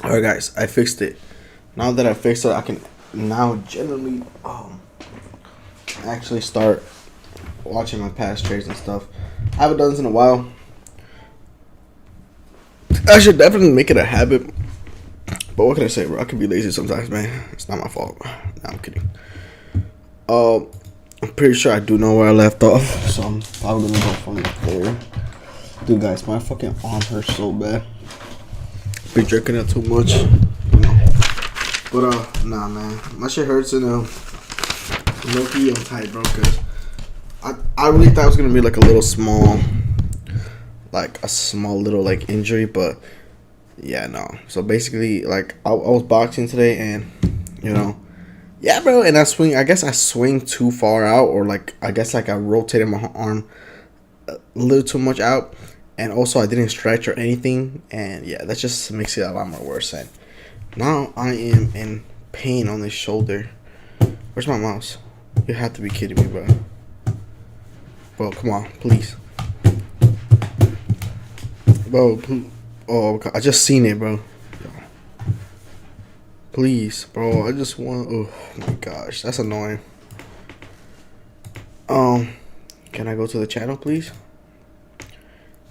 Alright guys, I fixed it. Now that I fixed it, I can now generally actually start watching my past trades and stuff. I haven't done this in a while. I should definitely make it a habit. But what can I say, bro? I can be lazy sometimes, man. It's not my fault. No, I'm kidding. I'm pretty sure I do know where I left off, so I'm probably gonna go from there. Dude, guys, my fucking arm hurts so bad. Been drinking it too much, you know. But nah, man, my shit hurts and low-key I'm tight, bro. Cause I really thought it was gonna be like a little small, like a small little like injury, but yeah, no. So basically, like I was boxing today, and you know. Yeah, bro, and I guess I swing too far out, or like, I guess like I rotated my arm a little too much out, and also I didn't stretch or anything, and yeah, that just makes it a lot more worse. And now I am in pain on this shoulder. Where's my mouse? You have to be kidding me, bro. Bro, come on, please. Bro, oh, I just seen it, bro. Please, bro, I just want, oh my gosh, that's annoying. Can I go to the channel, please?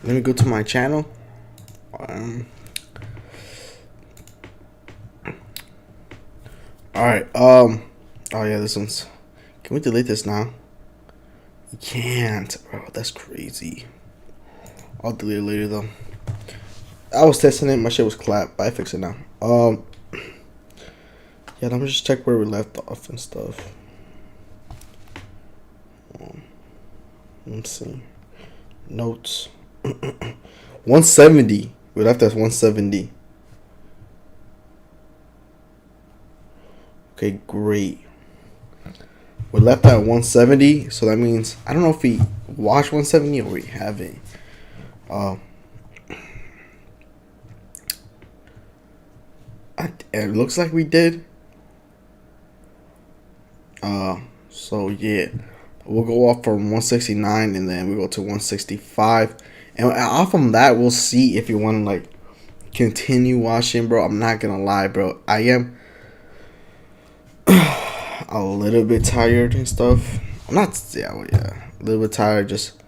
Let me go to my channel. Alright, oh yeah, this one's, can we delete this now? You can't, bro, that's crazy. I'll delete it later, though. I was testing it, my shit was clapped, but I fixed it now. Yeah, let me just check where we left off and stuff. Let's see. Notes. 170. We left at 170. Okay, great. We left at 170, so that means I don't know if we watched 170 or we haven't. It looks like we did. So yeah, we'll go off from 169 and then we go to 165, and off from that we'll see if you want to like continue watching, bro. I'm not gonna lie, bro. I am a little bit tired and stuff. I'm not, a little bit tired. Just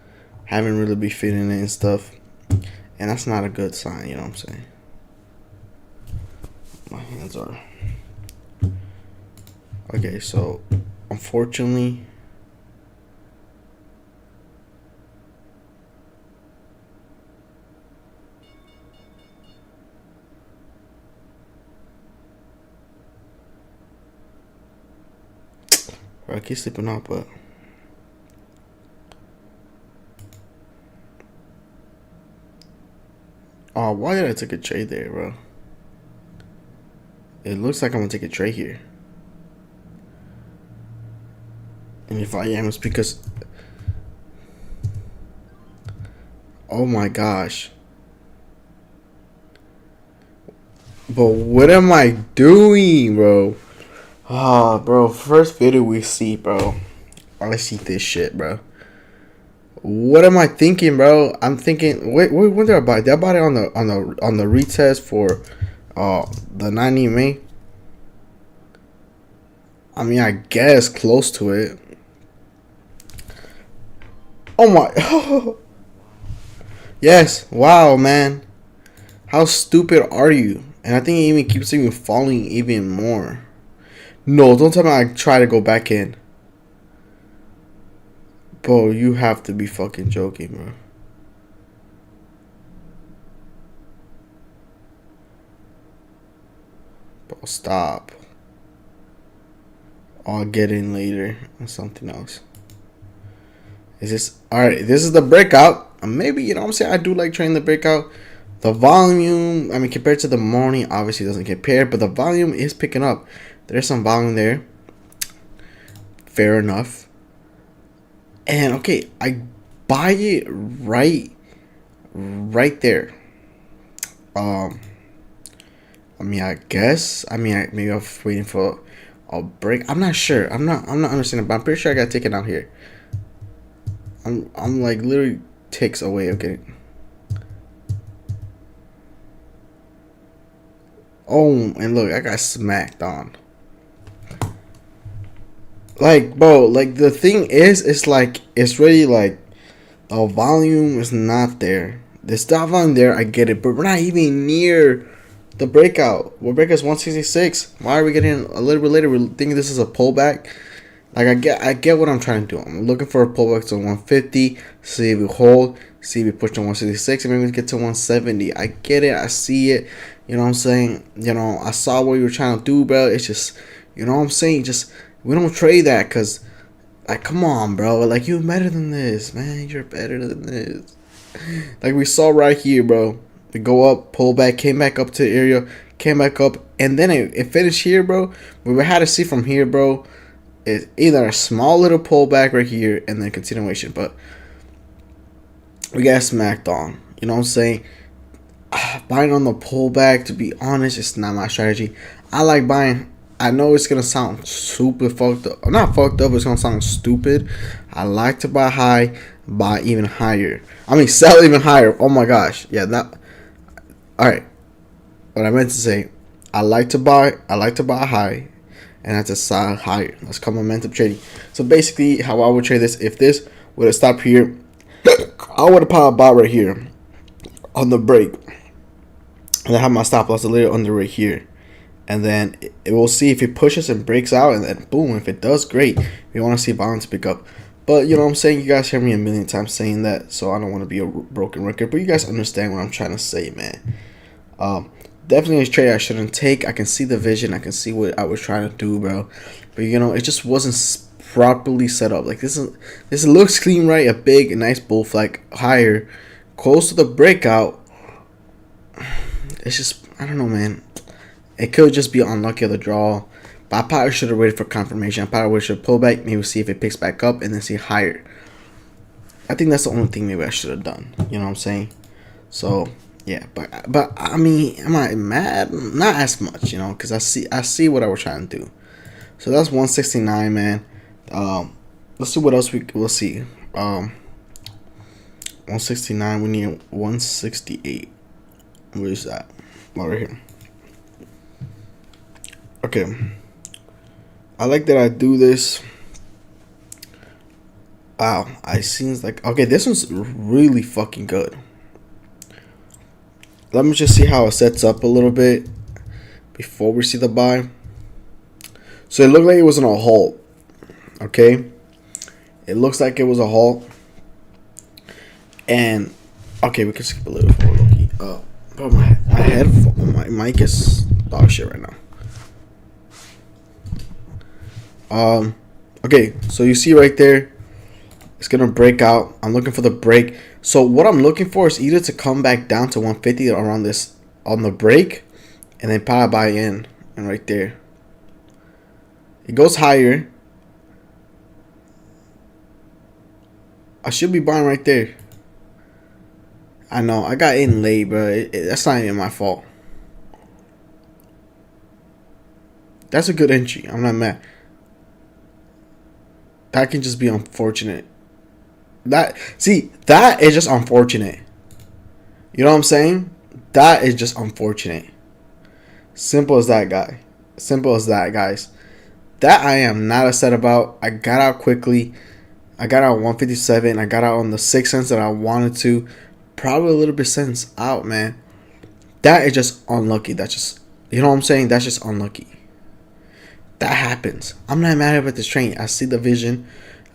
haven't really been feeling it and stuff, and that's not a good sign. You know what I'm saying? My hands are okay. So unfortunately, I keep sleeping out, but oh, why did I take a trade there, bro? It looks like I'm gonna take a trade here, and if I am, it's because, oh my gosh. But what am I doing, bro? Ah, bro, first video we see, bro. I see this shit, bro. What am I thinking, bro? I'm thinking, wait, when did I buy it? Did I buy it on the retest for the 90 May? I mean, I guess close to it. Oh my. Yes. Wow, man. How stupid are you? And I think it even keeps even falling even more. No, don't tell me I try to go back in. Bro, you have to be fucking joking, bro. Bro, stop. I'll get in later on something else. Is this alright? This is the breakout. Maybe, you know what I'm saying? I do like trading the breakout. The volume, I mean, compared to the morning, obviously doesn't compare, but the volume is picking up. There's some volume there. Fair enough. And okay, I buy it right there. I mean, I guess. I mean, maybe I'm waiting for a break. I'm not sure. I'm not understanding, but I'm pretty sure I got taken out here. I'm like literally ticks away of getting. Oh, and look, I got smacked on. Like, bro, like the thing is, it's like it's really like the volume is not there. The stop volume there, I get it, but we're not even near the breakout. Well, breakout's 166. Why are we getting a little bit later? We're thinking this is a pullback. Like I get what I'm trying to do. I'm looking for a pullback to 150. See if we hold. See if we push to 166, and maybe we get to 170. I get it. I see it. You know what I'm saying? You know, I saw what you were trying to do, bro. It's just, you know what I'm saying? Just we don't trade that, cause like, come on, bro. Like, you're better than this, man. You're better than this. Like we saw right here, bro. We go up, pull back, came back up to the area, came back up, and then it finished here, bro. We had to see from here, bro. It's either a small little pullback right here and then continuation, but we got smacked on. You know what I'm saying? Buying on the pullback, to be honest, it's not my strategy. I like buying. I know it's gonna sound super fucked up. Not fucked up, it's gonna sound stupid. I like to buy high, buy even higher. I mean, sell even higher. Oh my gosh. Yeah, that. Alright. What I meant to say, I like to buy high, and that's a sell higher. That's called momentum trading. So basically, how I would trade this, if this would have stopped here, I would have probably bought right here on the break. And I have my stop loss a little under right here. And then it will see if it pushes and breaks out, and then boom, if it does, great. We want to see balance pick up. But you know what I'm saying? You guys hear me a million times saying that, so I don't want to be a broken record. But you guys understand what I'm trying to say, man. Definitely a trade I shouldn't take. I can see the vision. I can see what I was trying to do, bro. But you know, it just wasn't properly set up. Like this looks clean, right? A big, nice bull flag higher, close to the breakout. It's just, I don't know, man. It could just be unlucky of the draw. But I probably should have waited for confirmation. I probably should pull back, maybe see if it picks back up, and then see higher. I think that's the only thing maybe I should have done. You know what I'm saying? So yeah, but I mean, am I mad? Not as much, you know, because I see what I was trying to do. So that's 169, man. Let's see what else we'll see. 169. We need 168. Where is that? Right here. Okay. I like that I do this. Wow, I seems like, okay, this one's really fucking good. Let me just see how it sets up a little bit before we see the buy. So it looked like it was in a halt. Okay, it looks like it was a halt. And okay, we can skip a little forward, Loki. But my headphone, my mic is dog shit right now. Okay, so you see right there, it's gonna break out. I'm looking for the break. So what I'm looking for is either to come back down to 150 around this on the break, and then probably buy in, and right there it goes higher. I should be buying right there. I know I got in late, bro. That's not even my fault. That's a good entry. I'm not mad. That can just be unfortunate. That is just unfortunate. You know what I'm saying? That is just unfortunate. Simple as that, guy. Simple as that, guys. That I am not upset about. I got out quickly. I got out 157. I got out on the 6 cents that I wanted to. Probably a little bit cents out, man. That is just unlucky. That's just, you know what I'm saying? That's just unlucky. That happens. I'm not mad about this train. I see the vision.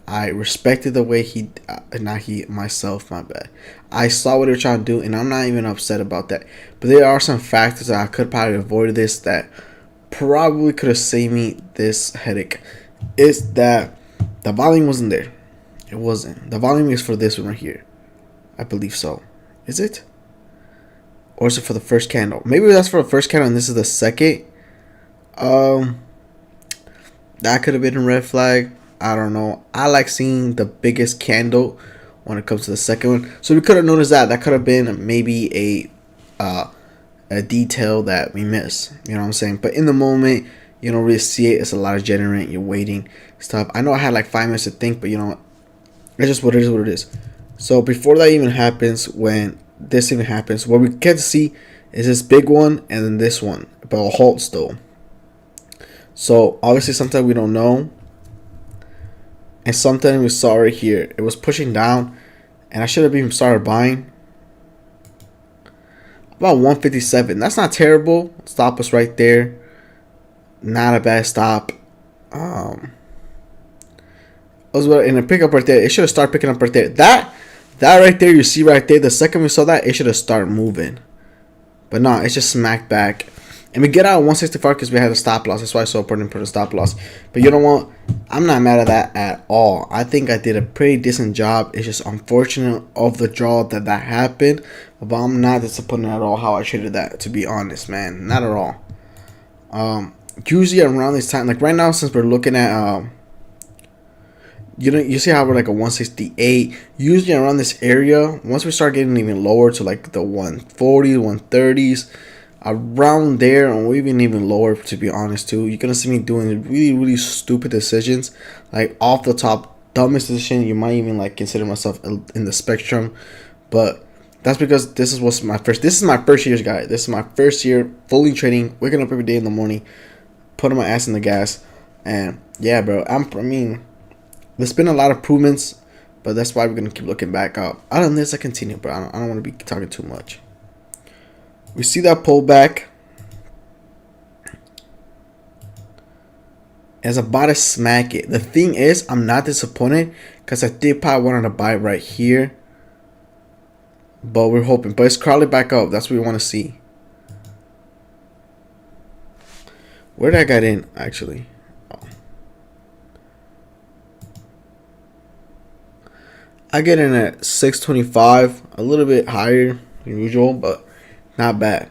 I respected the way myself, my bad. I saw what they were trying to do, and I'm not even upset about that. But there are some factors that I could probably avoid this that probably could have saved me this headache. Is that the volume wasn't there. It wasn't. The volume is for this one right here. I believe so. Is it? Or is it for the first candle? Maybe that's for the first candle and this is the second. That could have been a red flag. I don't know. I like seeing the biggest candle when it comes to the second one. So we could have noticed that. That could have been maybe a detail that we miss. You know what I'm saying? But in the moment, you don't really see it. It's a lot of generating. You're waiting stuff. I know I had like 5 minutes to think, but you know what? It's just what it is. What it is. So before that even happens, when this even happens, what we get to see is this big one and then this one. but a halt still. So obviously sometimes we don't know, and sometimes we saw right here it was pushing down, and I should have even started buying about 157. That's not terrible. Stop us right there. Not a bad stop. It was in a pickup right there. It should have started picking up right there. That right there, you see right there. The second we saw that, it should have started moving. But no, it's just smacked back. And we get out at 165 because we had a stop loss. That's why it's so important to put a stop loss. But you know what? I'm not mad at that at all. I think I did a pretty decent job. It's just unfortunate of the draw that happened. But I'm not disappointed at all how I traded that, to be honest, man. Not at all. Usually around this time, like right now, since we're looking at, you see how we're like a 168. Usually around this area, once we start getting even lower to like the 140s, 130s, around there, or even lower, to be honest too, you're gonna see me doing really stupid decisions, like off the top, dumbest decision. You might even like consider myself in the spectrum, but that's because this is my first year, guys. This is my first year fully trading, waking up every day in the morning, putting my ass in the gas, and yeah, bro. I mean, there's been a lot of improvements, but that's why we're gonna keep looking back up. Other than this, I continue, bro. I don't want to be talking too much. We see that pullback. It's about to smack it. The thing is, I'm not disappointed because I did probably wanted to buy right here. But we're hoping. But it's crawling back up. That's what we want to see. Where did I get in, actually? Oh. I get in at 625. A little bit higher than usual, but not bad.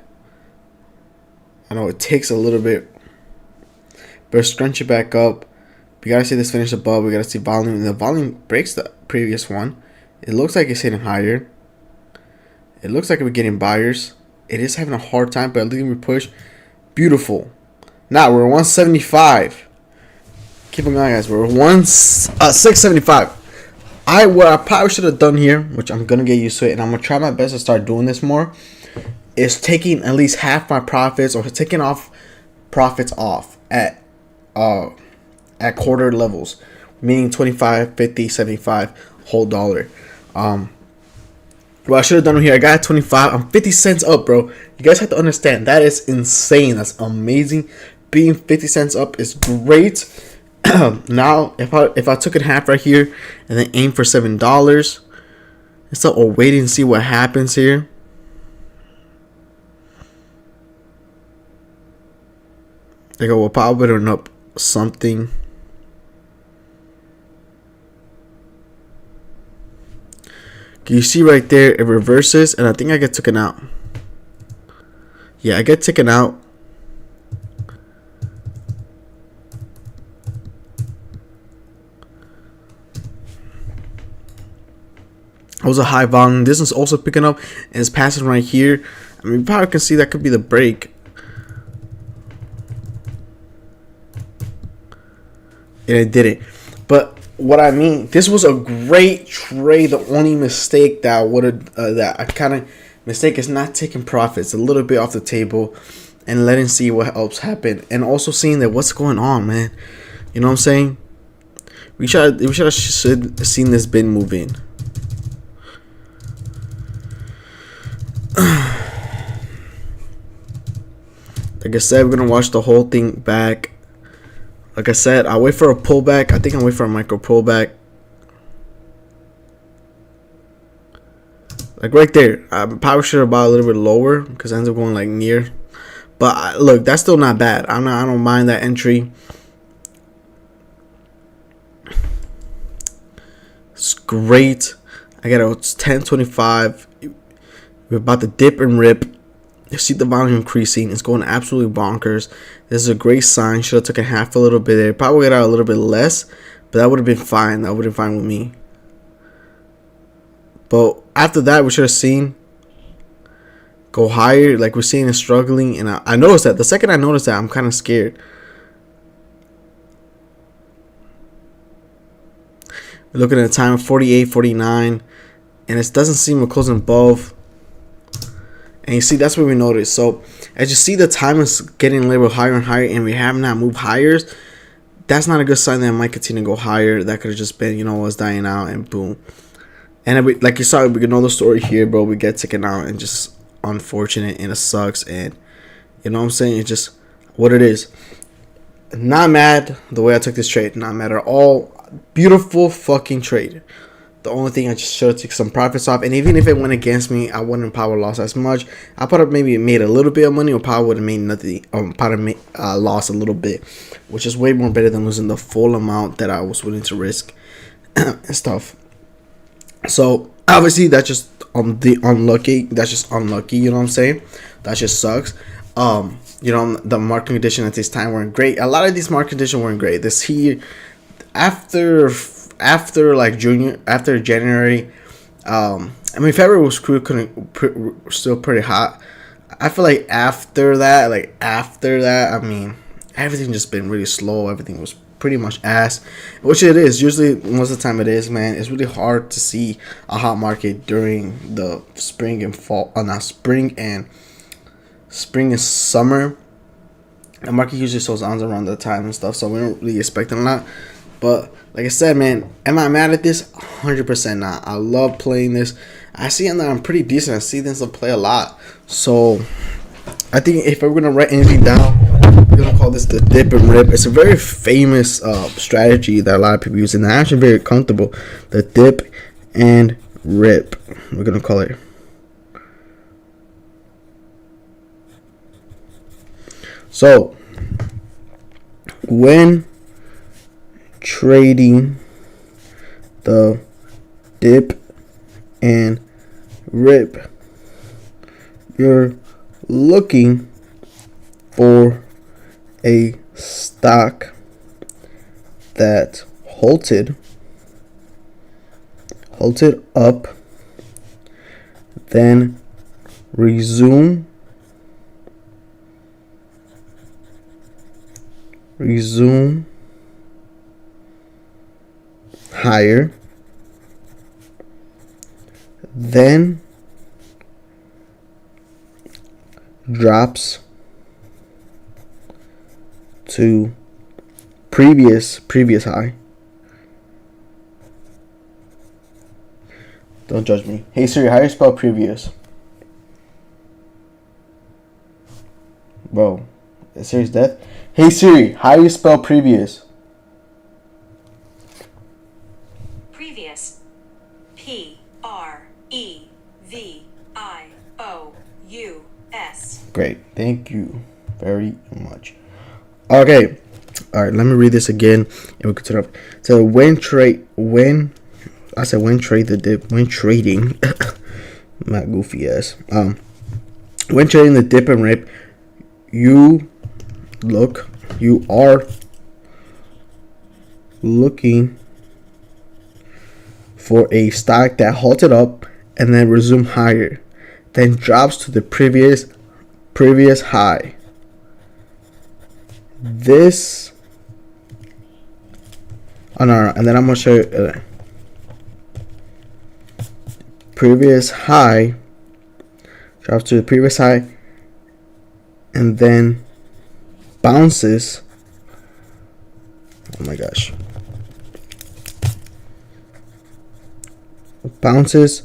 I know it takes a little bit, but scrunch it back up. We gotta see this finish above. We gotta see volume, and the volume breaks the previous one. It looks like it's hitting higher. It looks like we're getting buyers. It is having a hard time, but at least we push. Beautiful. Now we're 175. Keep on going, guys. We're 675. What I probably should have done here, which I'm gonna get used to it, and I'm gonna try my best to start doing this more, is taking at least half my profits, or taking off profits off at quarter levels, meaning 25, 50, 75, whole dollar. What I should have done here, I got 25. I'm 50 cents up, bro. You guys have to understand, that is insane. That's amazing. Being 50 cents up is great. Now, if I took it half right here and then aim for $7, instead of waiting and see what happens here. They go, we'll probably turn up something. Can you see right there? It reverses, and I think I get taken out. Yeah, I get taken out. It was a high volume. This is also picking up, and it's passing right here. I mean, you probably can see that could be the break. And it didn't. But what I mean, this was a great trade. The only mistake that I would have, that I kind of mistake is not taking profits a little bit off the table and letting see what else happen, and also seeing that what's going on, man. You know what I'm saying? We should have seen this bin move in. Like I said, we're gonna watch the whole thing back. Like I said, I'll wait for a pullback. I think I'll wait for a micro pullback. Like right there. I probably should have bought a little bit lower because it ends up going like near. But look, that's still not bad. I don't mind that entry. It's great. I got a 10.25. We're about to dip and rip. You see the volume increasing. It's going absolutely bonkers. This is a great sign. Should have taken half a little bit there. Probably got out a little bit less, but that would have been fine. That would have been fine with me. But after that, we should have seen go higher. Like we're seeing it struggling. And I noticed that. The second I noticed that, I'm kind of scared. We're looking at a time of 48, 49. And it doesn't seem we're closing above. And you see, that's what we noticed. So as you see, the time is getting labeled higher and higher, and we have not moved higher. That's not a good sign that it might continue to go higher. That could have just been, us dying out, and boom. And like you saw, we know the story here, bro. We get taken out, and just unfortunate, and it sucks. And you know what I'm saying? It's just what it is. Not mad the way I took this trade. Not mad at all. Beautiful fucking trade. The only thing I just should have took some profits off, and even if it went against me, I wouldn't probably lost as much. I probably maybe made a little bit of money, or probably would have made nothing. Probably lost a little bit, which is way more better than losing the full amount that I was willing to risk and stuff. So obviously that's just unlucky. That's just unlucky. You know what I'm saying? That just sucks. The market condition at this time weren't great. A lot of these market conditions weren't great. This here after January, February was still pretty hot. I feel like after that, everything just been really slow. Everything was pretty much ass, which it is. Usually, most of the time it is, man. It's really hard to see a hot market during the spring and fall. Spring and summer. The market usually slows down around that time and stuff, so we don't really expect a lot. But like I said, man, am I mad at this? 100% not. I love playing this. I see that I'm pretty decent. I see this to play a lot. So I think if we're gonna write anything down, we're gonna call this the dip and rip. It's a very famous strategy that a lot of people use, and they're actually very comfortable. The dip and rip. We're gonna call it. So when trading the dip and rip, you're looking for a stock that halted up, then resume higher, then drops to previous high. Don't judge me. Hey Siri, how do you spell previous? Bro, is Siri's death? Hey Siri, how do you spell previous? Previous. Previous. Great, thank you very much. Okay, all right. Let me read this again, and we continue up. So when trading the dip, when trading, my goofy ass. When trading the dip and rip, you are looking for a stock that halted up and then resumed higher, then drops to the previous high. This and then I'm gonna show you previous high, drops to the previous high, and then bounces. Oh my gosh. Bounces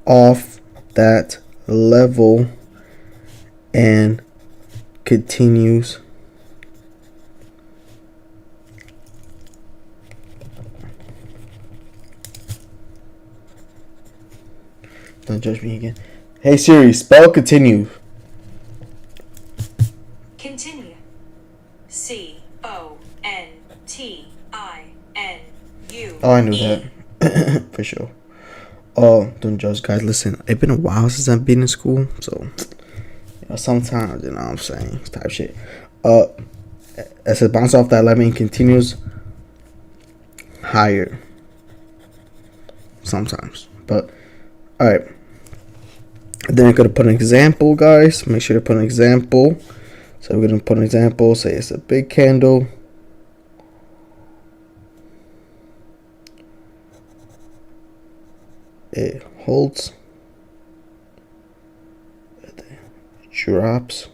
off that level and continues don't judge me again. Hey Siri, spell continue. Continue. CONTINU. Oh, I knew that. For sure. Oh, don't judge, guys. Listen, it's been a while since I've been in school, so sometimes, you know what I'm saying, type shit. As it bounces off that level and continues higher. Sometimes, but all right. Then I'm gonna put an example, guys. Make sure to put an example. So we're gonna put an example. Say it's a big candle. It holds. And then drops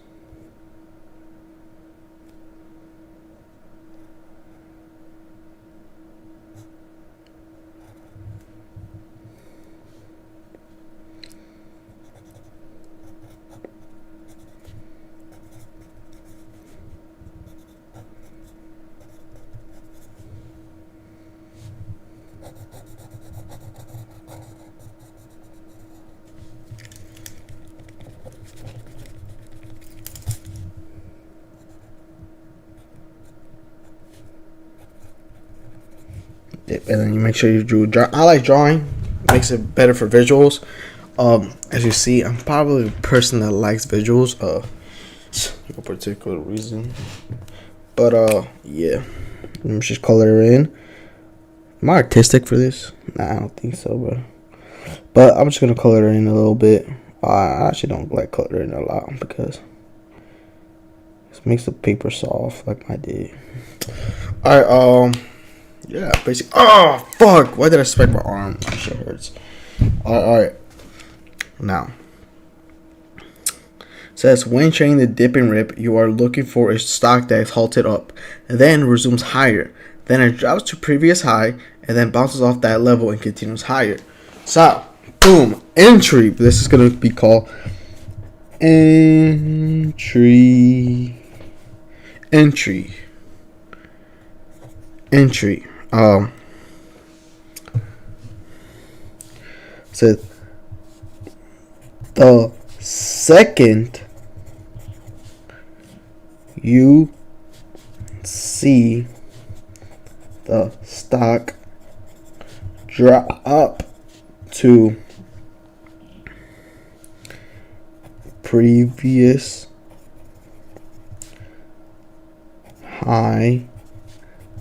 and then you make sure you draw. I like drawing. It makes it better for visuals. As you see, I'm probably a person that likes visuals. No particular reason, but yeah. Let me just color it in. Am I artistic for this? Nah, I don't think so, but I'm just gonna color it in a little bit. I actually don't like coloring a lot because it makes the paper soft, like I did. All right, yeah, basically. Oh fuck! Why did I smack my arm? My shit hurts. All right. Now, it says when chaining the dip and rip, you are looking for a stock that is halted up, and then resumes higher. Then it drops to previous high, and then bounces off that level and continues higher. So, boom, entry. This is gonna be called entry. So the second you see the stock drop up to previous high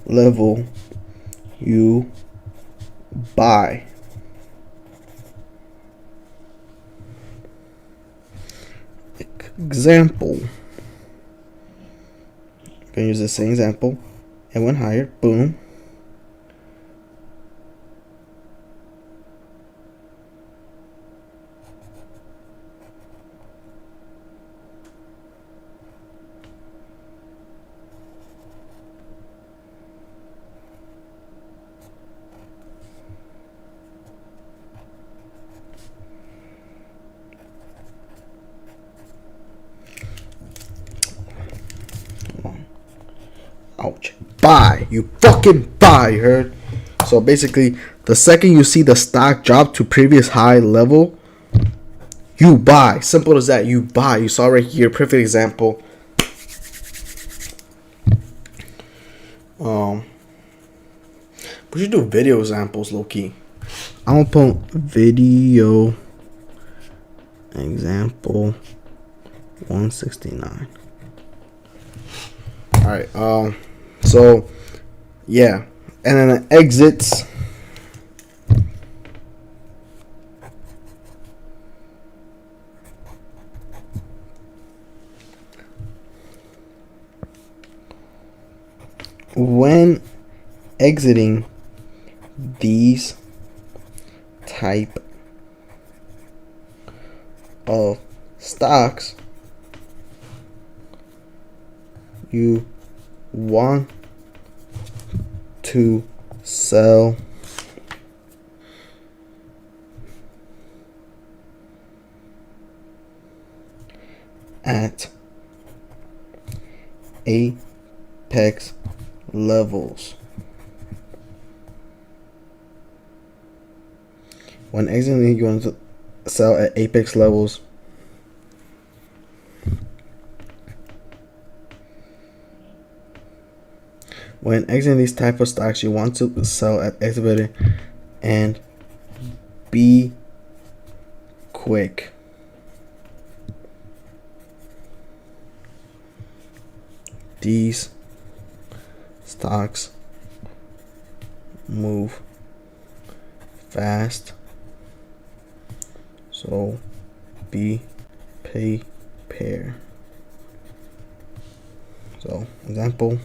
level, you buy. Example. I'm gonna use the same example. It went higher. Boom. Ouch. Buy. You fucking buy, you heard? So basically, the second you see the stock drop to previous high level, you buy. Simple as that. You buy. You saw right here. Perfect example. We should do video examples, low key. I'm gonna put video example 169. Alright, so yeah. And then it exits. When exiting these type of stocks, you want to sell at apex levels. When exiting, you want to sell at apex levels. When exiting these type of stocks, you want to sell at exhibiting and be quick. These stocks move fast, so be prepared. So, example.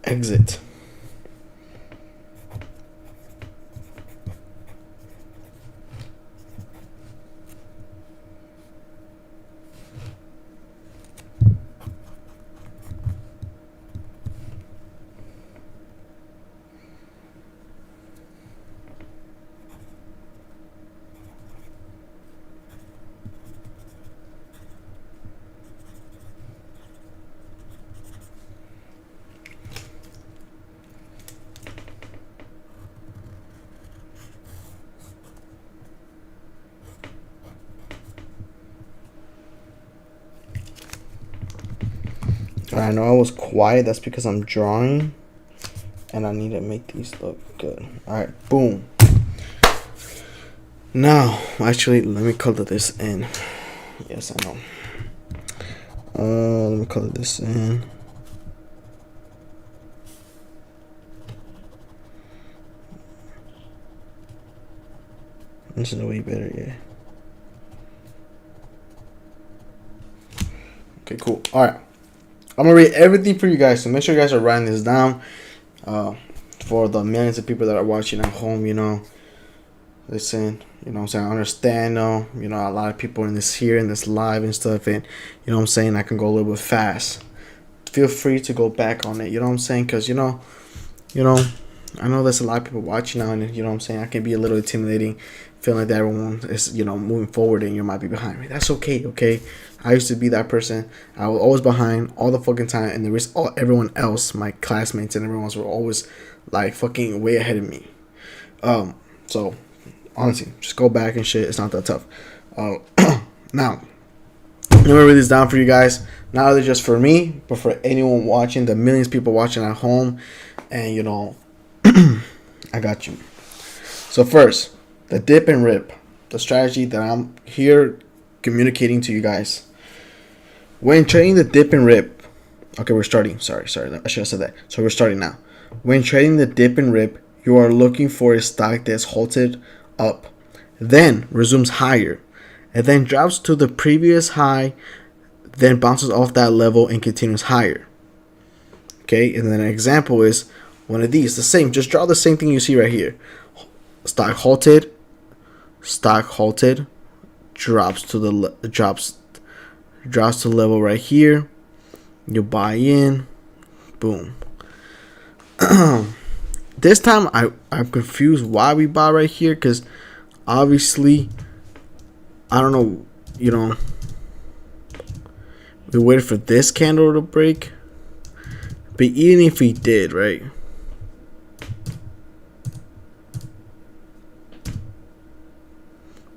exit. I know I was quiet. That's because I'm drawing, and I need to make these look good. All right, boom. Now, actually, let me color this in. Yes, I know. Let me color this in. This is way better, yeah. Okay, cool. All right. I'm gonna read everything for you guys, so make sure you guys are writing this down. For the millions of people that are watching at home, you know, listen, you know what I'm saying, I understand, you know, a lot of people in this live and stuff, and you know what I'm saying, I can go a little bit fast. Feel free to go back on it, you know what I'm saying, because you know, I know there's a lot of people watching now, and you know what I'm saying, I can be a little intimidating, feeling like that everyone is, you know, moving forward and you might be behind me. That's okay, okay? I used to be that person. I was always behind all the fucking time, and everyone else, my classmates and everyone else, were always like fucking way ahead of me. So honestly, just go back and shit. It's not that tough. Now, I'm gonna read this down for you guys. Not only just for me, but for anyone watching, the millions of people watching at home, and you know, I got you. So first, the dip and rip, the strategy that I'm here communicating to you guys. When trading the dip and rip, okay, we're starting. Sorry, I should have said that. So we're starting now. When trading the dip and rip, you are looking for a stock that's halted up, then resumes higher, and then drops to the previous high, then bounces off that level and continues higher. Okay, and then an example is one of these, the same. Just draw the same thing you see right here. Stock halted, drops to the drops to level right here. You buy in, boom. This time I'm confused why we buy right here, because obviously I don't know, you know, we waited for this candle to break, but even if we did, right,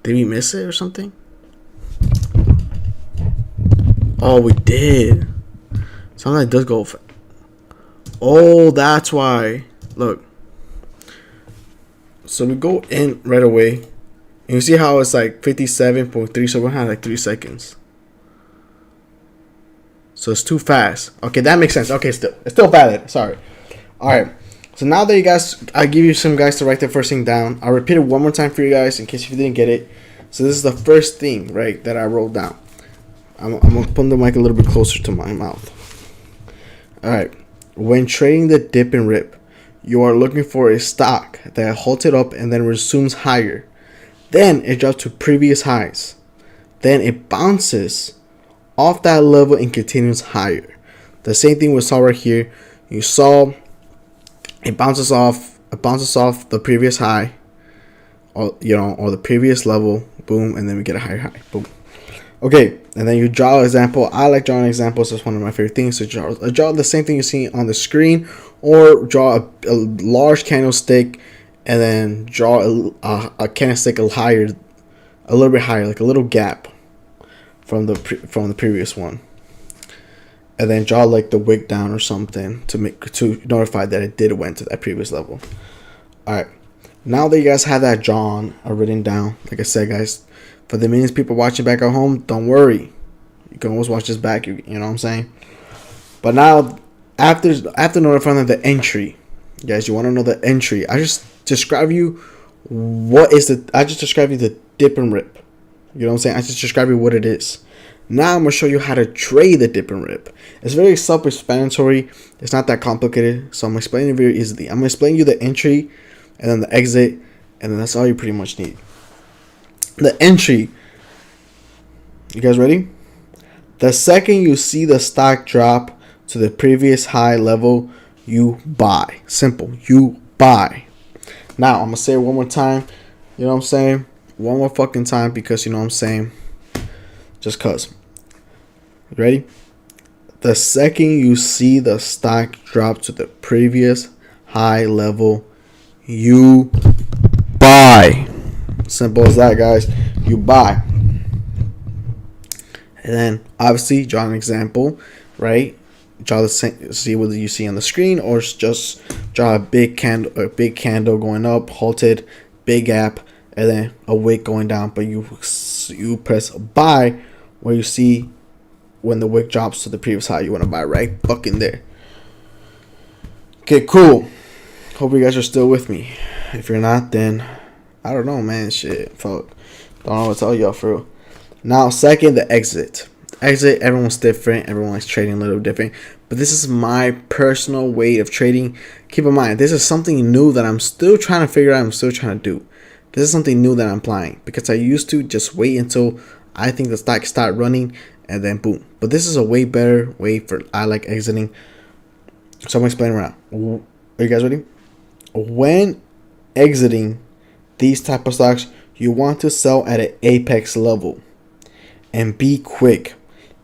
did we miss it or something? Oh, we did. Something that does go. Oh, that's why. Look. So we go in right away. And you see how it's like 57.3. So we're having like 3 seconds. So it's too fast. Okay, that makes sense. Okay, it's still valid. Sorry. Alright. So now that you guys, I give you some guys to write the first thing down. I'll repeat it one more time for you guys in case you didn't get it. So this is the first thing, right, that I wrote down. I'm going to put the mic a little bit closer to my mouth. Alright. When trading the dip and rip, you are looking for a stock that halted up and then resumes higher. Then it drops to previous highs. Then it bounces off that level and continues higher. The same thing we saw right here. You saw it bounces off the previous high, or the previous level, boom, and then we get a higher high, boom. Okay, and then you draw an example. I like drawing examples. It's one of my favorite things. So draw the same thing you see on the screen, or draw a large candlestick, and then draw a candlestick a little bit higher, like a little gap from the previous one, and then draw like the wick down or something to notify that it did went to that previous level. All right, now that you guys have that drawn or written down, like I said, guys. For the millions of people watching back at home, don't worry. You can always watch this back, you know what I'm saying? But now, after notifying them the entry, guys, you want to know the entry. I just describe you the dip and rip. You know what I'm saying? I just describe you what it is. Now I'm gonna show you how to trade the dip and rip. It's very self-explanatory. It's not that complicated. So I'm explaining it very easily. I'm gonna explain you the entry and then the exit, and then that's all you pretty much need. The entry. You guys ready? The second you see the stock drop to the previous high level, you buy. Simple. You buy. Now I'm gonna say it one more time. You know what I'm saying? One more fucking time, because you know what I'm saying. Just cause. Ready? The second you see the stock drop to the previous high level, you buy. Simple as that, guys. You buy. And then obviously draw an example, right? Draw the see what you see on the screen, or just draw a big candle going up, halted, big gap, and then a wick going down. But you press buy where you see when the wick drops to the previous high. You want to buy right fucking there. Okay, cool. Hope you guys are still with me. If you're not, then I don't know, man. Shit, fuck. Don't know what to tell y'all for real. Now, second, the exit. Exit, everyone's different. Everyone's trading a little different. But this is my personal way of trading. Keep in mind, this is something new that I'm still trying to figure out. I'm still trying to do. This is something new that I'm applying. Because I used to just wait until I think the stock start running and then boom. But this is a way better way for I like exiting. So I'm going to explain right now. Are you guys ready? When exiting these type of stocks, you want to sell at an apex level. And be quick.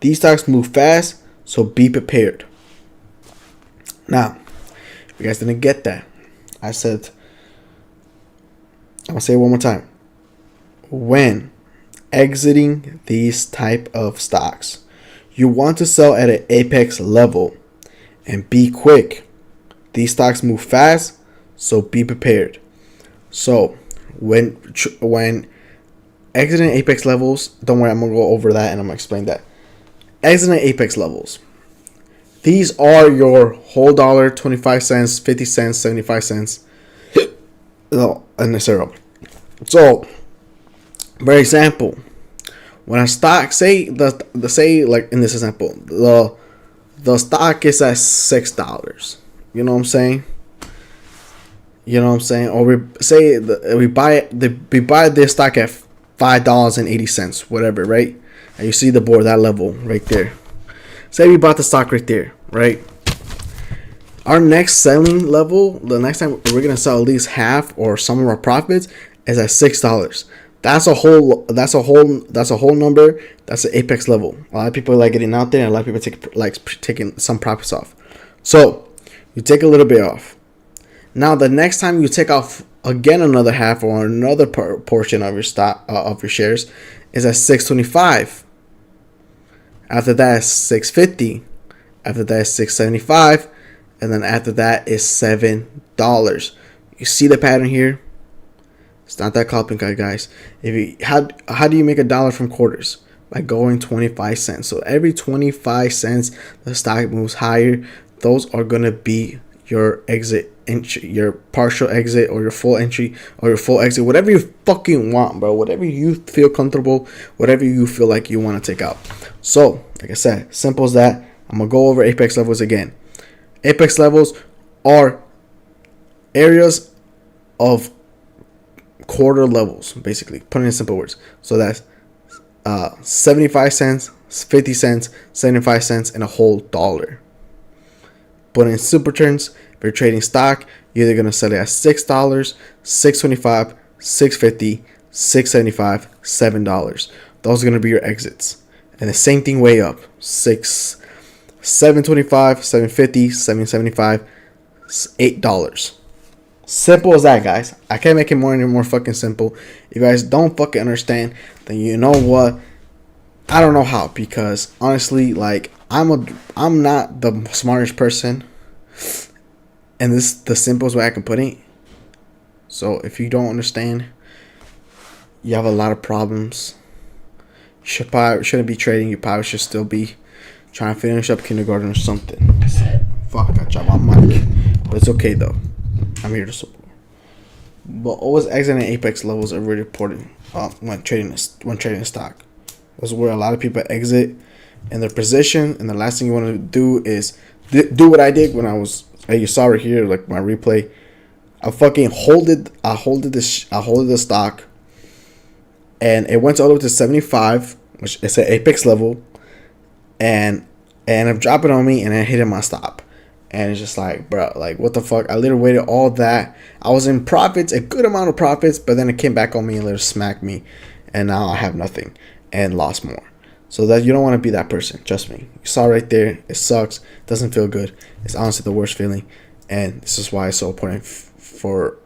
These stocks move fast, so be prepared. Now, if you guys didn't get that, I'm gonna say it one more time. When exiting these type of stocks, you want to sell at an apex level and be quick. These stocks move fast, so be prepared. So when exiting apex levels, don't worry, I'm going to go over that and I'm going to explain that. Exiting apex levels. These are your whole dollar, 25 cents, 50 cents, 75 cents, and etc. So, for example, when a stock, say like in this example, the stock is at $6. You know what I'm saying? You know what I'm saying? Or we buy this stock at $5.80, whatever, right? And you see the board, that level right there. Say we bought the stock right there, right? Our next selling level, the next time we're gonna sell at least half or some of our profits, is at $6. That's a whole number. That's the apex level. A lot of people like getting out there, and a lot of people taking some profits off. So you take a little bit off. Now the next time you take off again another half or another portion of your stock of your shares is at $6.25. After that is $6.50. After that is $6.75, and then after that is $7. You see the pattern here? It's not that complicated, guys. How do you make $1 from quarters? By going 25 cents. So every 25 cents the stock moves higher, those are gonna be your exit entry, your partial exit, or your full entry, or your full exit, whatever you fucking want, bro. Whatever you feel comfortable, whatever you feel like you want to take out. So, like I said, simple as that. I'm gonna go over apex levels again. Apex levels are areas of quarter levels, basically, put it in simple words. So that's 75 cents, 50 cents, 75 cents, and a whole dollar. But in super terms, if you're trading stock, you're either gonna sell it at $6, $6.25, $6.50, $6.75, $7. Those are gonna be your exits. And the same thing way up. $7.25, $7.50, $7.75, $8. Simple as that, guys. I can't make it more and more fucking simple. If you guys don't fucking understand, then you know what? I don't know how, because honestly, like I'm not the smartest person, and this is the simplest way I can put it. So if you don't understand, you have a lot of problems. You shouldn't be trading. You probably should still be trying to finish up kindergarten or something. Fuck, I dropped my mic, but it's okay though. I'm here to support. But always exiting apex levels are really important when trading a stock. That's where a lot of people exit in their position, and the last thing you want to do is do what I did when I was. You saw right here, like my replay. I fucking holded. I holded the stock, and it went all the way to 75, which is an apex level, and I'm dropping on me, and I hit my stop. And it's just like, bro, like, what the fuck? I literally waited all that. I was in profits, a good amount of profits, but then it came back on me and literally smacked me. And now I have nothing and lost more. So that you don't want to be that person. Trust me. You saw right there. It sucks. It doesn't feel good. It's honestly the worst feeling. And this is why it's so important for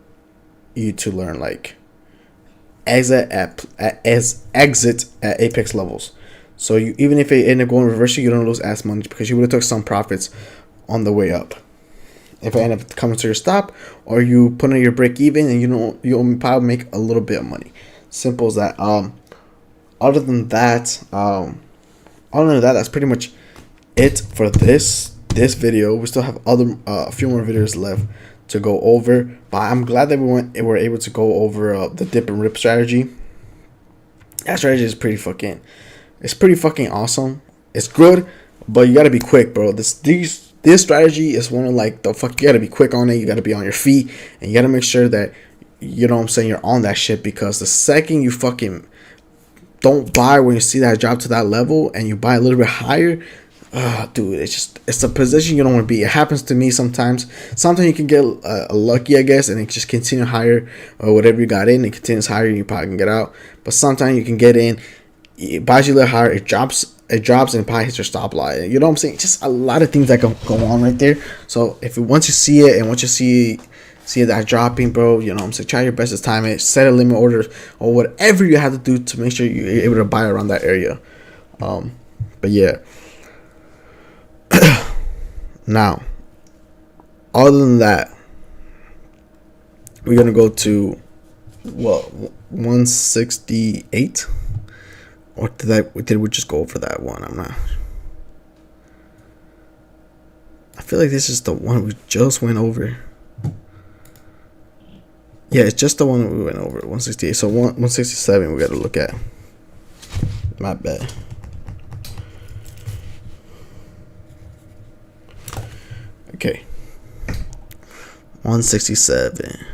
you to learn, like, exit at apex levels. So you, even if it ended up going reverse, you don't lose as much because you would have took some profits on the way up. If it end up coming to your stop, or you put in your break even, and you'll probably make a little bit of money. Simple as that. Other than that, that's pretty much it for this video. We still have a few more videos left to go over, but I'm glad that we were able to go over the dip and rip strategy. That strategy is pretty fucking awesome. It's good, but you gotta be quick, bro. This strategy is one of, like, the fuck, you gotta be quick on it. You gotta be on your feet, and you gotta make sure that, you know what I'm saying, you're on that shit, because the second you fucking don't buy when you see that drop to that level and you buy a little bit higher, dude, it's a position you don't want to be. It happens to me sometimes. Sometimes you can get lucky, I guess, and it just continue higher, or whatever you got in, it continues higher, and you probably can get out. But sometimes you can get in, it buys you a little higher, it drops, and it probably hits your stop line. You know what I'm saying? Just a lot of things that can go on right there. So once you see it, and once you see that dropping, bro, you know what I'm saying, try your best to time it, set a limit order, or whatever you have to do to make sure you're able to buy around that area. But yeah. Now, other than that, we're gonna go to 168, or did we just go over that one? I'm not. I feel like this is the one we just went over. Yeah, it's just the one we went over, 168. So 167 we got to look at. My bad. Okay. 167.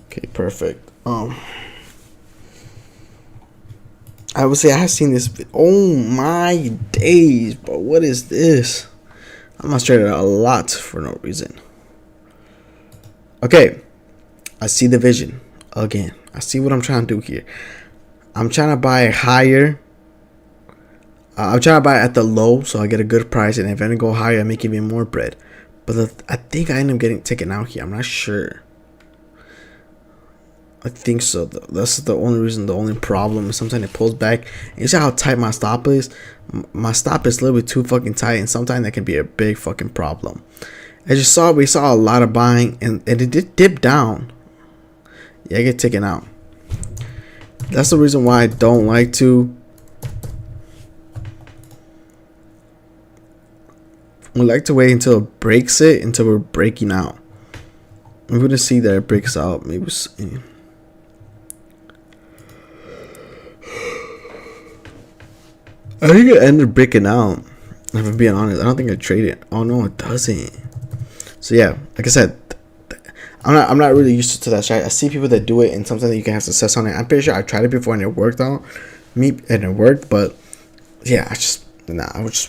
Okay, perfect. I would say I have seen this. Oh my days, bro! What is this? I'm not straight a lot for no reason. Okay, I see the vision again. I see what I'm trying to do here. I'm trying to buy higher. I'm trying to buy at the low, so I get a good price, and if I go higher, I make even more bread. But I think I end up getting taken out here. I'm not sure. I think so. That's the only reason. The only problem is sometimes it pulls back. And you see how tight my stop is? My stop is a little bit too fucking tight, and sometimes that can be a big fucking problem. As you saw, we saw a lot of buying, and it did dip down. Yeah, I get taken out. That's the reason why I don't like to. We like to wait until it breaks it, until we're breaking out. We're going to see that it breaks out. Maybe we'll see. I think it ended up breaking out. If I'm being honest, I don't think I traded. Oh no, it doesn't. So yeah, like I said, I'm not really used to that strategy. I see people that do it, and sometimes you can have success on it. I'm pretty sure I tried it before and it worked out and it worked. But yeah, I just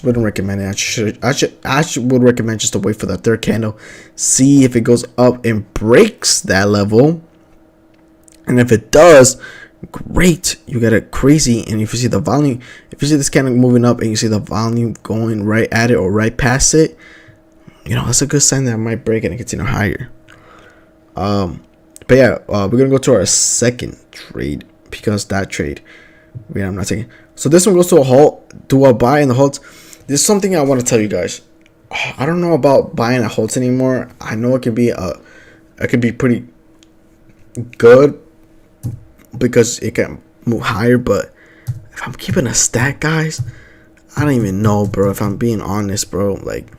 wouldn't recommend it. I would recommend just to wait for that third candle, see if it goes up and breaks that level, and if it does, great, you get it crazy. And if you see the volume, if you see this candle moving up and you see the volume going right at it or right past it, you know, that's a good sign that it might break and continue higher. But yeah, we're gonna go to our second trade, because that trade, yeah, I'm not taking. So this one goes to a halt. Do I buy in the halts? This is something I want to tell you guys. I don't know about buying at halts anymore. I know it can be pretty good because it can move higher, but if I'm keeping a stack, guys, I don't even know, bro. If I'm being honest, bro, like,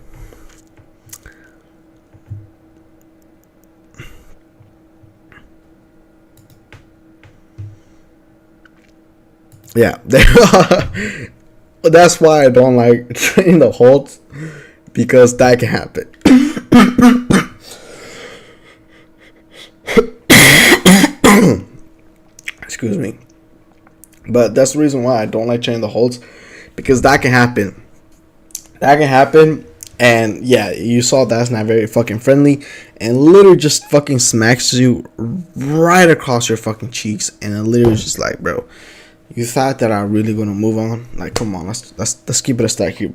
Yeah, that's why I don't like trading the holds, because that can happen. Excuse me. But that's the reason why I don't like trading the holds, because that can happen. That can happen. And yeah, you saw that's not very fucking friendly, and literally just fucking smacks you right across your fucking cheeks, and it literally just like, bro, you thought that I'm really gonna move on? Like, come on, let's keep it a stack here.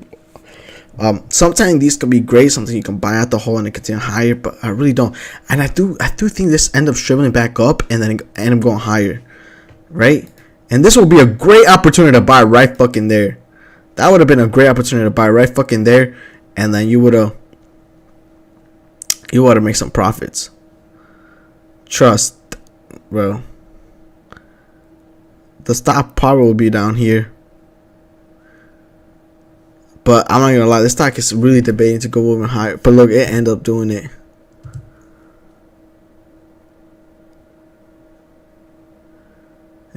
Sometimes these can be great, something you can buy at the hole and it continue higher, but I really don't. And I do think this end up shriveling back up and then end up going higher, right? And this will be a great opportunity to buy right fucking there. That would have been a great opportunity to buy right fucking there, and then you would have made some profits. Trust, bro. The stop probably will be down here. But I'm not gonna lie, this stock is really debating to go even higher. But look, it ended up doing it.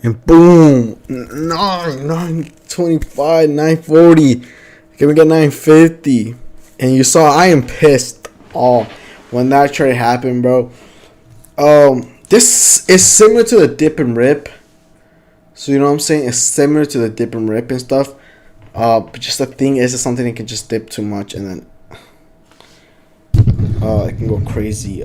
And boom, 925, 940. Can we get 950? And you saw I am pissed off when that trade happened, bro. This is similar to the dip and rip. So you know what I'm saying? It's similar to the dip and rip and stuff. But just the thing is, it's something that can just dip too much and then it can go crazy.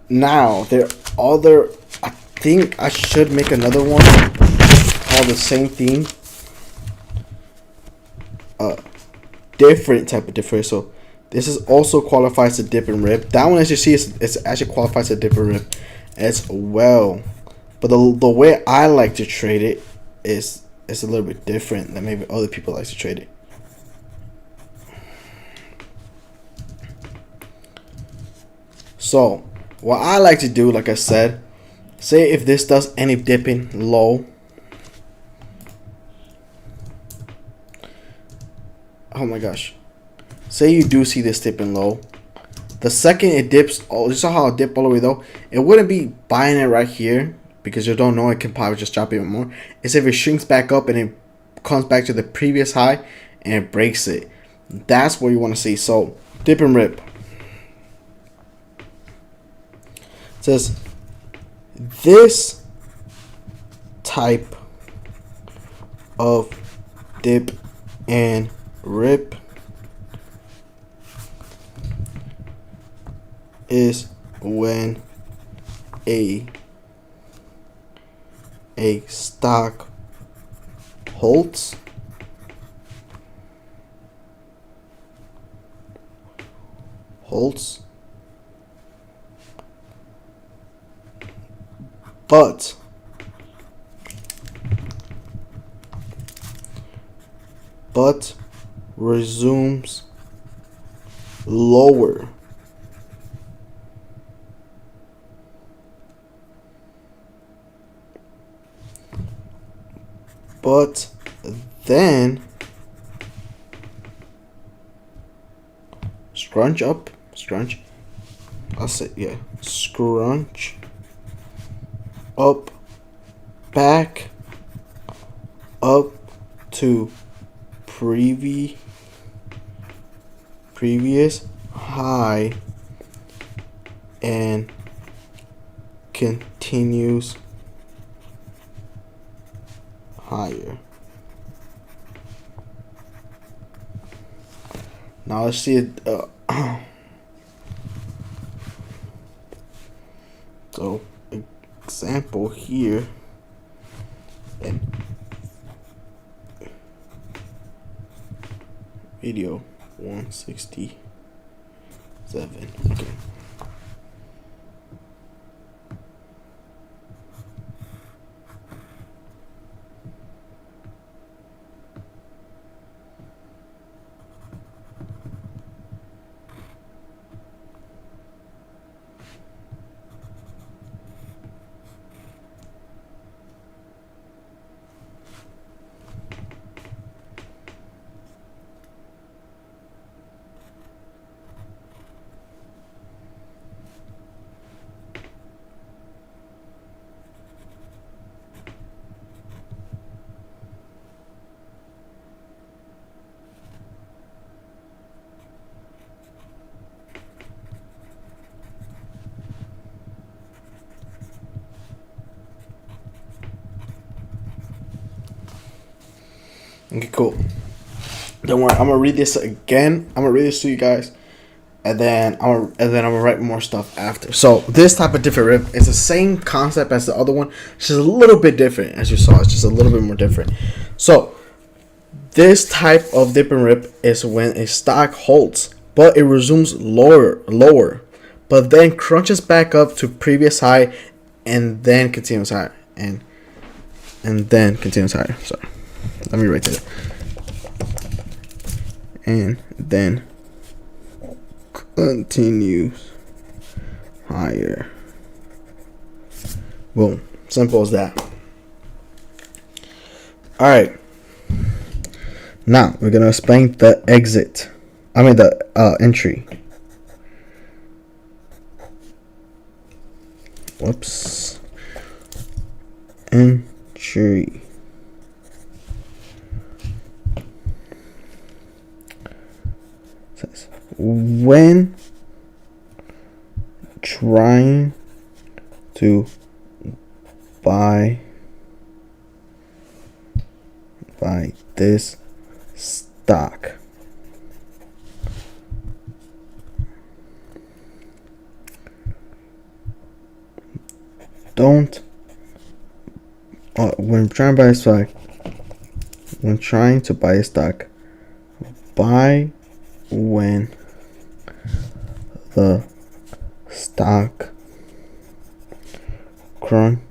Now there are other. I think I should make another one called the same theme. Different type of difference. So this is also qualifies to dip and rip. That one, as you see, it's actually qualifies to dip and rip as well. But the way I like to trade it is a little bit different than maybe other people like to trade it. So what I like to do, like I said, say if this does any dipping low. Oh my gosh. Say you do see this dipping low. The second it dips, you saw how it dipped all the way though? It wouldn't be buying it right here because you don't know it can probably just drop even more. It's if it shrinks back up and it comes back to the previous high and it breaks it. That's what you want to see. So, dip and rip. It says this type of dip and rip is when a stock holds but resumes lower. But then scrunch up back up to previous high and continues higher. Now let's see it. So example here, and video 167. Okay. Okay, cool. Don't worry, I'm gonna read this again. I'm gonna read this to you guys, and then I'm gonna write more stuff after. So this type of different rip is the same concept as the other one, it's just a little bit different. As you saw, it's just a little bit more different. So this type of dip and rip is when a stock halts, but it resumes lower, but then crunches back up to previous high, and then continues higher, and then continues higher. Sorry, let me write that. And then continues higher. Boom. Simple as that. Alright. Now we're gonna explain the exit. I mean the entry. Whoops. Entry. Says when trying to buy this stock, don't when trying to buy a stock, buy when the stock crunch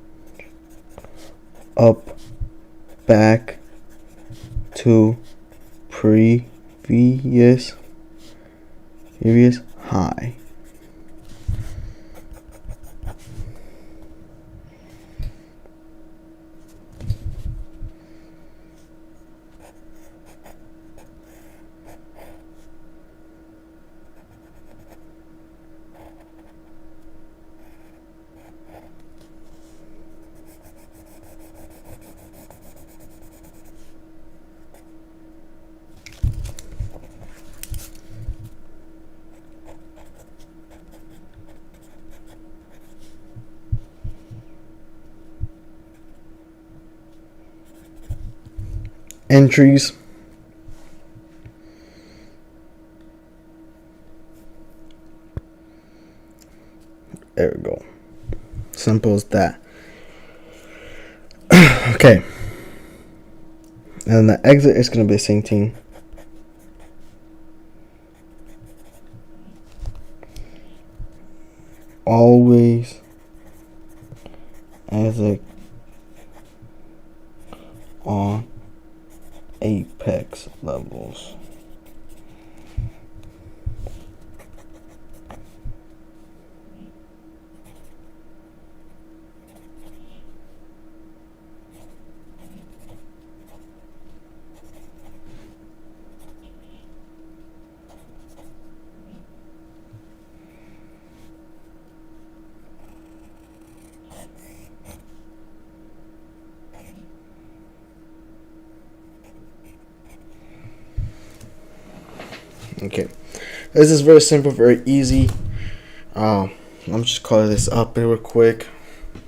up back to previous high. Entries. There we go. Simple as that. Okay. And the exit is going to be the same thing. Always exit on apex levels. Okay, this is very simple, very easy. Let me just color this up real quick,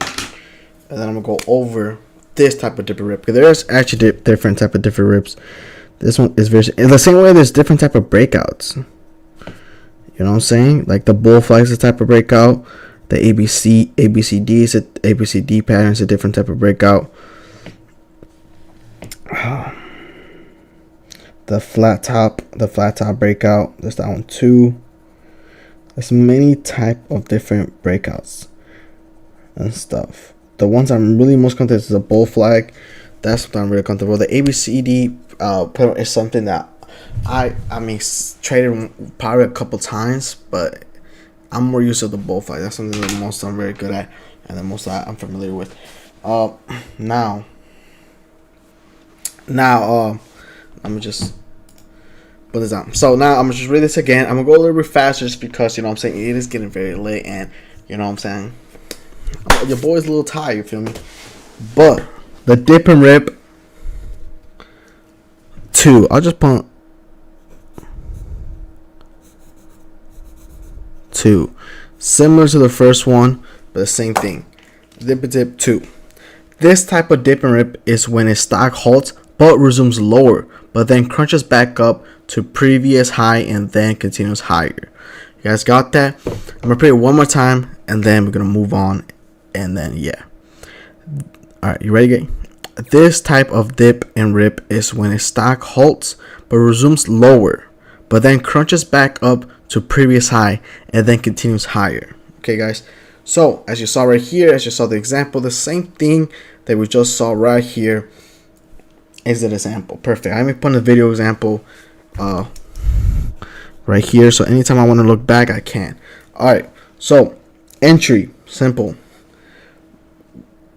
and then I'm gonna go over this type of different rip, because there's actually different type of different rips. This one is very in the same way. There's different type of breakouts. You know what I'm saying? Like the bull flag is a type of breakout. The ABCD is ABCD pattern is a different type of breakout. The flat top breakout, there's that one too. There's many type of different breakouts and stuff. The ones I'm really most comfortable with is the bull flag. That's what I'm really comfortable with. The ABCD pattern is something that I mean traded probably a couple times, but I'm more used to the bull flag. That's something that most I'm very good at, and the most I'm familiar with. Now let me just put this down. So now I'm gonna just read this again. I'm gonna go a little bit faster just because, you know what I'm saying, it is getting very late, and you know what I'm saying, your boy's a little tired, you feel me? But the dip and rip 2, I'll just put 2, similar to the first one, but the same thing. Dip and dip 2. This type of dip and rip is when a stock halts but resumes lower, but then crunches back up to previous high and then continues higher. You guys got that? I'm gonna play it one more time and then we're gonna move on, and then yeah. Alright, you ready, gang? This type of dip and rip is when a stock halts but resumes lower, but then crunches back up to previous high and then continues higher. Okay, guys. So as you saw right here, as you saw the example, the same thing that we just saw right here is the example. Perfect. I'm gonna put a video example right here, so anytime I want to look back, I can. All right. So entry, simple.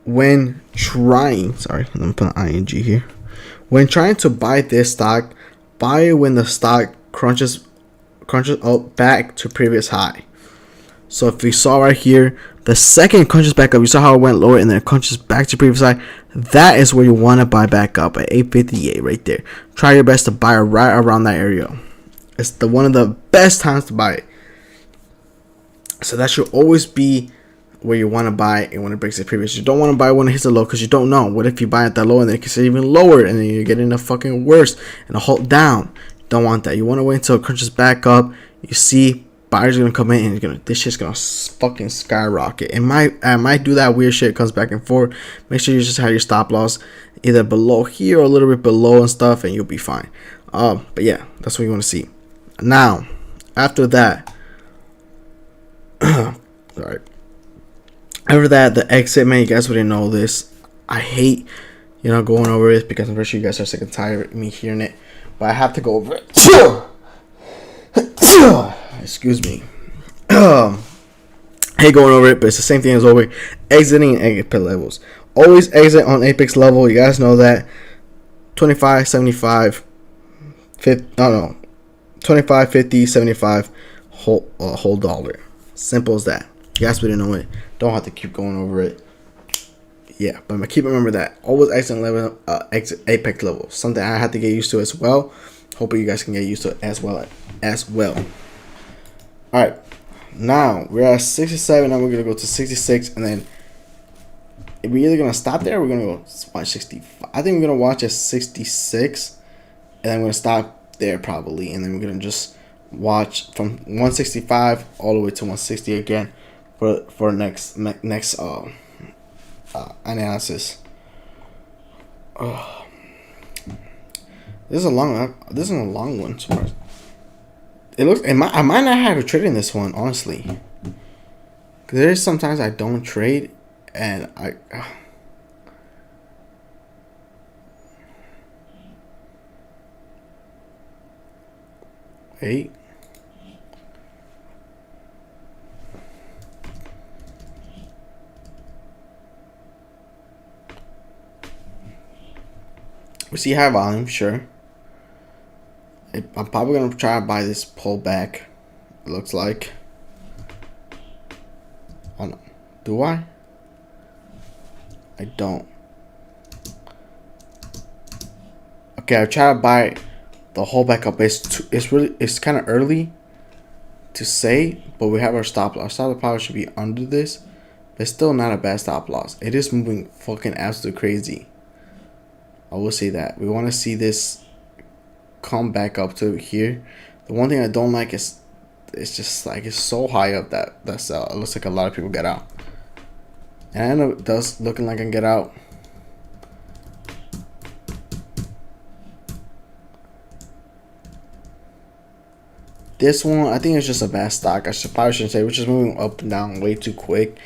When trying, sorry, let me put an ing here. When trying to buy this stock, buy it when the stock crunches up back to previous high. So if we saw right here, the second crunches back up, you saw how it went lower and then it crunches back to previous high. That is where you want to buy back up at 858 right there. Try your best to buy it right around that area. It's one of the best times to buy it. So that should always be where you want to buy it when it breaks the previous. You don't want to buy when it hits the low because you don't know. What if you buy at that low and then it gets even lower and then you're getting a fucking worse and a halt down? You don't want that. You want to wait until it crunches back up. You see buyers are gonna come in and this shit's gonna fucking skyrocket. It might do that weird shit. It comes back and forth. Make sure you just have your stop loss either below here or a little bit below and stuff, and you'll be fine. But yeah, that's what you want to see. Now, after that, sorry. After that, the exit, man, you guys already know this. I hate, going over it because I'm pretty sure you guys are sick and tired of me hearing it. But I have to go over it. Excuse me. Hate going over it, but it's the same thing as always. Exiting and exit levels. Always exit on apex level. You guys know that. 25, 75, 25, 50, 75, whole dollar. Simple as that. You guys already know it. Don't have to keep going over it. Yeah, but keep remember that. Always exit level, exit apex level. Something I had to get used to as well. Hoping you guys can get used to it as well. Alright. Now we're at 67. Now we're gonna go to 66, and then we're either gonna stop there or we're gonna go watch 65. I think we're gonna watch at 66, and then we're gonna stop there probably, and then we're gonna just watch from 165 all the way to 160 again for next analysis. This is a long one. It looks. I might not have a trade in this one, honestly. Cause there's sometimes I don't trade, and I. Wait. We see high volume, sure. I'm probably gonna try to buy this pullback. It looks like. Oh no, do I? I don't. Okay, I try to buy the whole back up. It's kind of early to say, but we have our stop loss. Our stop loss probably should be under this, but it's still not a bad stop loss. It is moving fucking absolutely crazy. I will say that. We want to see this come back up to here. The one thing I don't like is it's just like it's so high up that it looks like a lot of people get out. And I know it does looking like I can get out. This one, I think it's just a bad stock. Probably shouldn't say, which is moving up and down way too quick,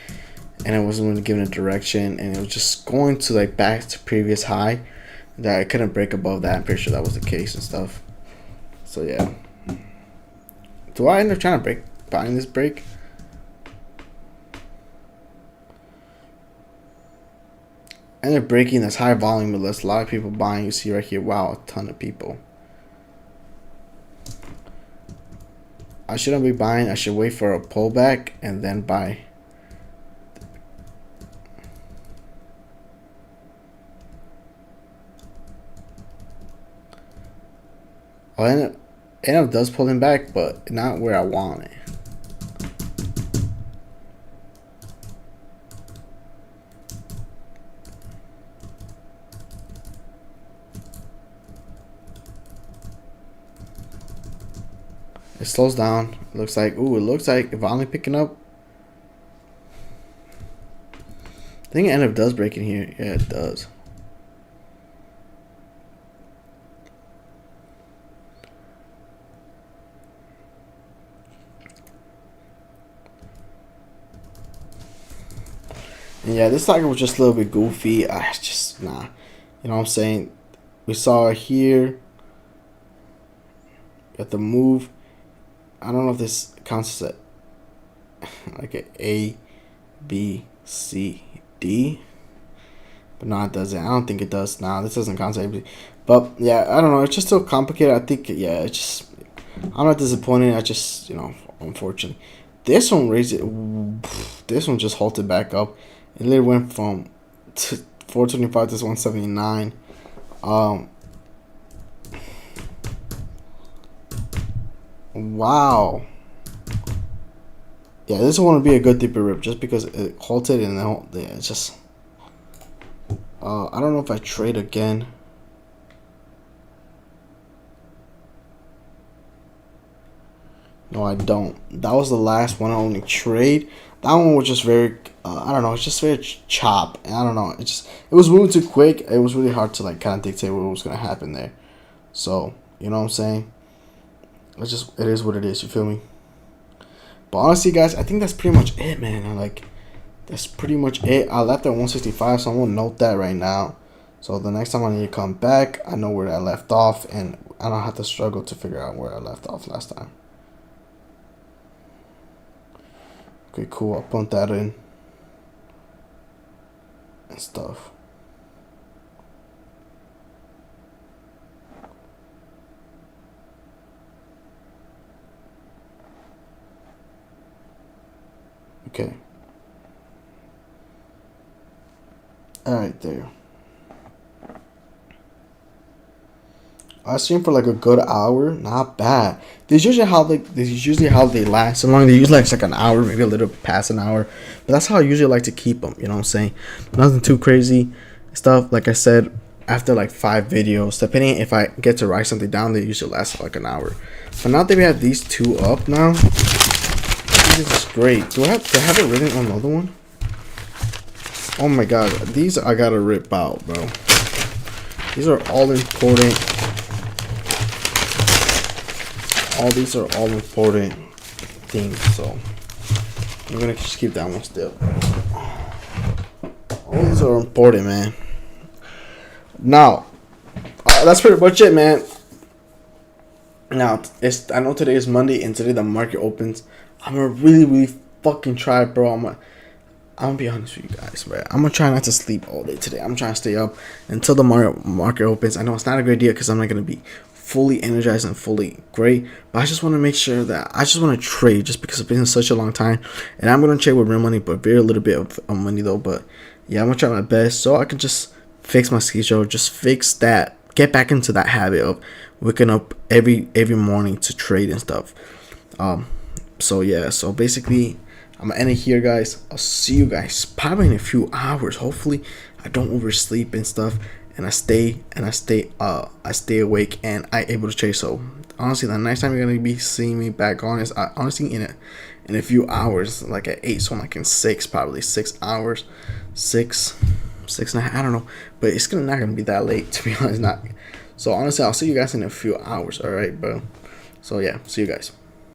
and it wasn't really giving a direction, and it was just going to like back to previous high. That I couldn't break above that. I'm pretty sure that was the case and stuff. So yeah. Do I end up trying to buying this break? I end up breaking this high volume, but there's a lot of people buying. You see right here, wow, a ton of people. I shouldn't be buying. I should wait for a pullback and then buy. I'll end up does pulling back, but not where I want it. It slows down. It looks like, ooh, it looks like if only picking up. I think NF does break in here. Yeah, it does. And yeah, this target was just a little bit goofy. I just, nah. You know what I'm saying? We saw it here. At the move. I don't know if this counts as like a B, C, D. But no, it doesn't. I don't think it does. Nah, this doesn't count as A, B. But yeah, I don't know. It's just so complicated. I think, yeah, it's just, I'm not disappointed. I just, you know, unfortunately. This one raised it. This one just halted back up. It literally went from 425 to 179. Wow. Yeah, this one would be a good deeper rip just because it halted and then yeah, it's just. I don't know if I trade again. No, I don't. That was the last one I only trade. That one was just very, I don't know, it's just very chop. And I don't know, it was moving too quick. It was really hard to like kind of dictate what was going to happen there. So, you know what I'm saying? It is what it is, you feel me? But honestly, guys, I think that's pretty much it, man. That's pretty much it. I left at 165, so I'm going to note that right now. So the next time I need to come back, I know where I left off, and I don't have to struggle to figure out where I left off last time. Okay, cool. I'll put that in and stuff. Okay. All right, there. I stream for like a good hour. Not bad. This is usually how they last so long. They usually like an hour, maybe a little past an hour. But that's how I usually like to keep them. You know what I'm saying? Nothing too crazy stuff. Like I said, after like 5 videos, depending if I get to write something down, they usually last like an hour. But now that we have these 2 up now, this is great. Do I have it written on another one? Oh my god, these I gotta rip out, bro. These are all important. All these are all important things, so I'm gonna just keep that one still. All these are important, man. Now, that's pretty much it, man. Now, I know today is Monday, and today the market opens. I'm gonna really fucking try, bro. I'm gonna be honest with you guys, bro. I'm gonna try not to sleep all day today. I'm trying to stay up until the market opens. I know it's not a great idea because I'm not gonna be fully energized and fully great, but I just want to make sure that I just want to trade just because it's been such a long time, and I'm gonna trade with real money, but very little bit of money though. But yeah, I'm gonna try my best so I can just fix my schedule, just fix that, get back into that habit of waking up every morning to trade and stuff. So yeah, so basically I'm gonna end it here, guys. I'll see you guys probably in a few hours. Hopefully I don't oversleep and stuff, and I stay awake and I able to trade. So honestly, the next time you're gonna be seeing me back on is honestly in a few hours, like at 8, so I'm like in 6, probably 6 hours, 6 and a half, I don't know, but it's not gonna be that late, to be honest. Not so honestly, I'll see you guys in a few hours. All right, bro. So yeah, see you guys.